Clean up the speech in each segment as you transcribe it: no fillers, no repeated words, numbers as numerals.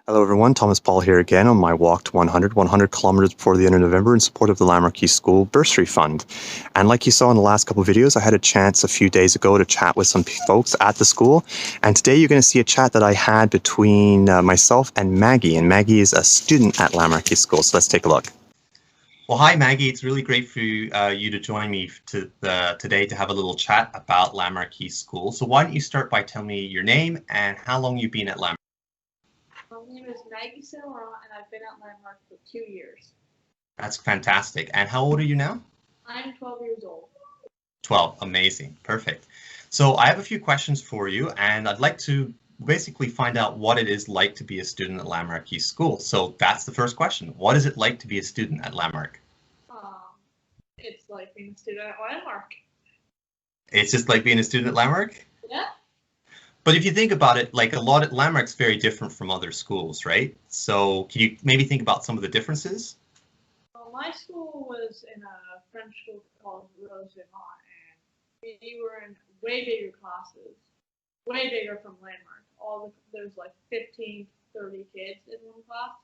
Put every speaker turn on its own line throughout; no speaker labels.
Hello everyone, Thomas Paul here again on my walk to 100 kilometers before the end of November in support of the Landmark East School Bursary Fund. And like you saw in the last couple of videos, I had a chance a few days ago to chat with some folks at the school. And today you're going to see a chat that I had between myself and Maggie. And Maggie is a student at Landmark East School, so let's take a look.
Well, hi Maggie, it's really great for you to join me today to have a little chat about Landmark East School. So why don't you start by telling me your name and how long you've been at Landmark?
My name is Maggie and I've been at Landmark for 2 years.
That's fantastic. And how old are you now?
I'm 12 years old.
12, amazing, perfect. So I have a few questions for you, and I'd like to basically find out what it is like to be a student at Landmark East School. So that's the first question. What is it like to be a student at Landmark?
It's like being a student at Landmark.
It's just like being a student at Landmark?
Yeah.
But if you think about it, like Landmark's very different from other schools, right? So can you maybe think about some of the differences?
Well, my school was in a French school called Rosemont, and we were in way bigger classes, way bigger from Landmark. There's like 15, 30 kids in one class,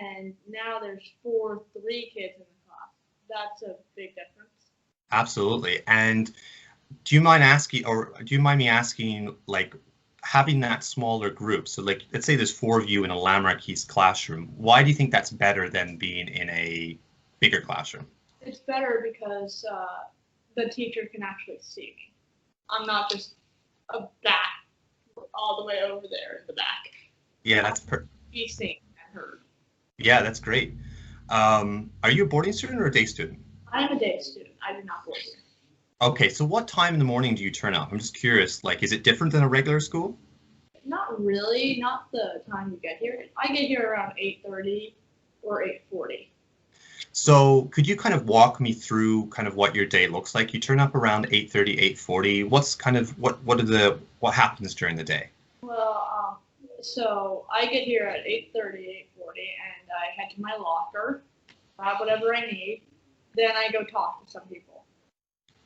and now there's 3 kids in the class. That's a big difference.
Absolutely. And do you mind me asking, like, having that smaller group? So, like, let's say there's 4 of you in a Landmark East classroom. Why do you think that's better than being in a bigger classroom?
It's better because the teacher can actually see me. I'm not just a bat all the way over there in the back.
Yeah, that's
be seen and heard.
Yeah, that's great. Are you a boarding student or a day student?
I am a day student. I do not board here.
Okay, so what time in the morning do you turn up? I'm just curious, like, is it different than a regular school?
Not really, not the time you get here. I get here around 8:30 or 8:40.
So could you kind of walk me through kind of what your day looks like? You turn up around 8:30, 8:40. What happens during the day?
Well, so I get here at 8:30, 8:40, and I head to my locker, grab whatever I need. Then I go talk to some people.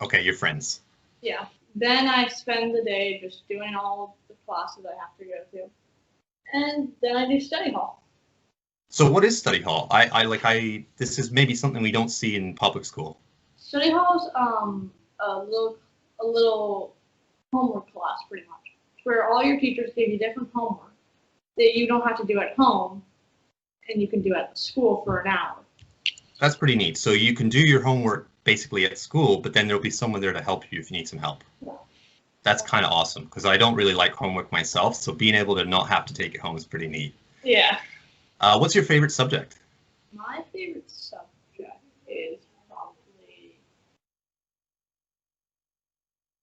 Okay, your friends.
Yeah. Then I spend the day just doing all the classes I have to go to. And then I do study hall.
So what is study hall? This is maybe something we don't see in public school.
Study hall is a little homework class pretty much, where all your teachers give you different homework that you don't have to do at home and you can do at the school for an hour.
That's pretty neat. So you can do your homework basically at school, but then there'll be someone there to help you if you need some help.
Yeah.
That's kind of awesome because I don't really like homework myself, so being able to not have to take it home is pretty neat.
Yeah.
What's your favorite subject?
My favorite subject is probably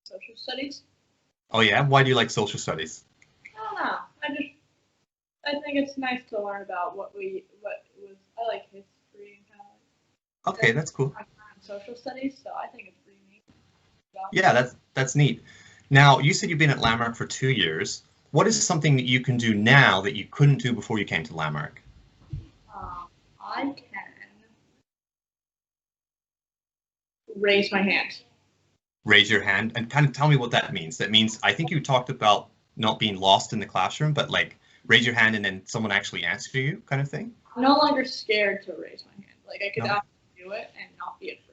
social studies.
Oh yeah? Why do you like social studies?
I don't know. I think it's nice to learn about I like history and kind of
Okay, that's cool.
Social studies, so I think it's pretty neat.
Yeah, that's neat. Now, you said you've been at Landmark for 2 years. What is something that you can do now that you couldn't do before you came to Landmark?
I can raise my hand.
Raise your hand and kind of tell me what that means. That means, I think you talked about not being lost in the classroom, but like raise your hand and then someone actually answer you kind of thing?
I'm no longer scared to raise my hand. Like I could actually do it and not be afraid.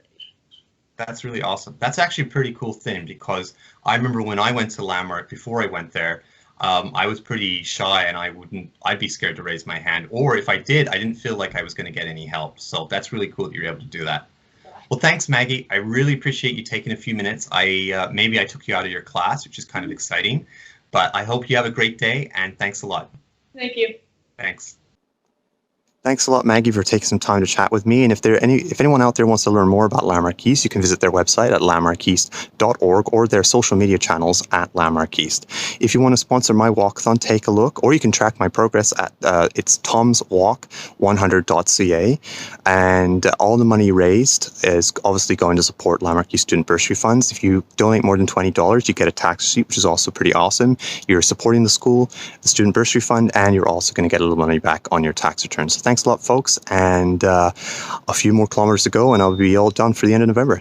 That's really awesome. That's actually a pretty cool thing because I remember when I went to Landmark, before I went there, I was pretty shy and I'd be scared to raise my hand. Or if I did, I didn't feel like I was going to get any help. So that's really cool that you're able to do that. Yeah. Well, thanks, Maggie. I really appreciate you taking a few minutes. Maybe I took you out of your class, which is kind of exciting, but I hope you have a great day and thanks a lot.
Thank you.
Thanks.
Thanks a lot, Maggie, for taking some time to chat with me. And if anyone out there wants to learn more about Landmark East, you can visit their website at landmarkeast.org or their social media channels at Landmark East. If you want to sponsor my walkathon, take a look, or you can track my progress at it's tomswalk100.ca. And all the money raised is obviously going to support Landmark East student bursary funds. If you donate more than $20, you get a tax receipt, which is also pretty awesome. You're supporting the school, the student bursary fund, and you're also going to get a little money back on your tax return. So thanks a lot, folks, and a few more kilometers to go, and I'll be all done for the end of November.